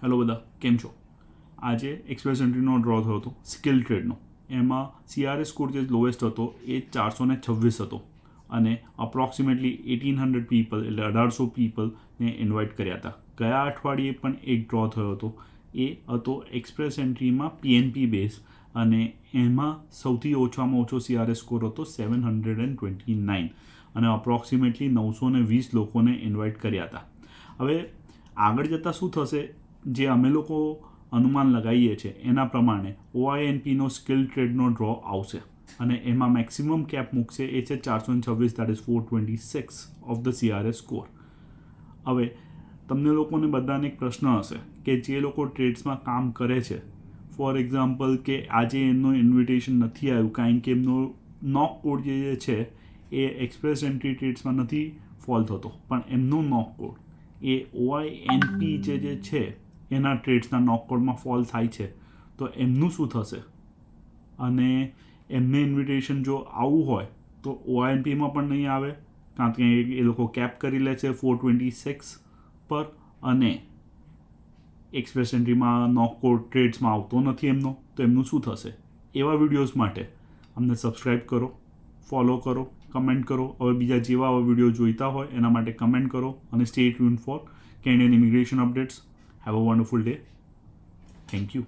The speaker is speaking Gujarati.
હેલો બધા, કેમ છો? આજે એક્સપ્રેસ એન્ટ્રીનો ડ્રો થયો હતો સ્કિલ ટ્રેડનો. એમાં CRS સ્કોર જે લોએસ્ટ હતો એ 426 હતો અને અપ્રોક્સિમેટલી 1800 પીપલ એટલે 1800 પીપલને ઇન્વાઇટ કર્યા હતા. ગયા અઠવાડિયે પણ એક ડ્રો થયો હતો. એ હતો એક્સપ્રેસ એન્ટ્રીમાં PNP બેઝ અને એમાં સૌથી ઓછામાં ઓછો CRS સ્કોર હતો 729 અને અપ્રોક્સિમેટલી 920 લોકોને ઇન્વાઇટ કર્યા હતા. હવે આગળ જતાં શું થશે, જે અમે લોકો અનુમાન લગાવીએ છીએ એના પ્રમાણે OINPનો સ્કિલ ટ્રેડનો ડ્રો આવશે અને એમાં મેક્સિમમ કેપ મૂકશે એ છે 426, that is 426 of the CRS score. હવે તમને લોકોને બધાને એક પ્રશ્ન હશે કે જે લોકો ટ્રેડ્સમાં કામ કરે છે, ફોર એક્ઝામ્પલ કે આજે એમનો ઇન્વિટેશન નથી આવ્યું કારણ કે એમનો નોક કોડ જે છે એ એક્સપ્રેસ એન્ટ્રી ટ્રેડ્સમાં નથી ફોલ થતો, પણ એમનો નોક કોડ એ OINP જે છે એના ટ્રેડ્સના નોક કોડમાં ફોલ થાય છે, તો એમનું શું થશે? અને એમને ઇન્વિટેશન જો આવવું હોય તો OINPમાં પણ નહીં આવે, કારણ કે એ લોકો કેપ કરી લે છે 426 પર અને એક્સપ્રેસ એન્ટ્રીમાં નોક કોડ ટ્રેડ્સમાં આવતો નથી એમનો, તો એમનું શું થશે? એવા વિડીયોઝ માટે અમને સબસ્ક્રાઈબ કરો, ફોલો કરો, કમેન્ટ કરો. હવે બીજા જેવા આવા વિડીયો જોઈતા હોય એના માટે કમેન્ટ કરો અને stay tune four Canadian immigration updates. Have a wonderful day. Thank you.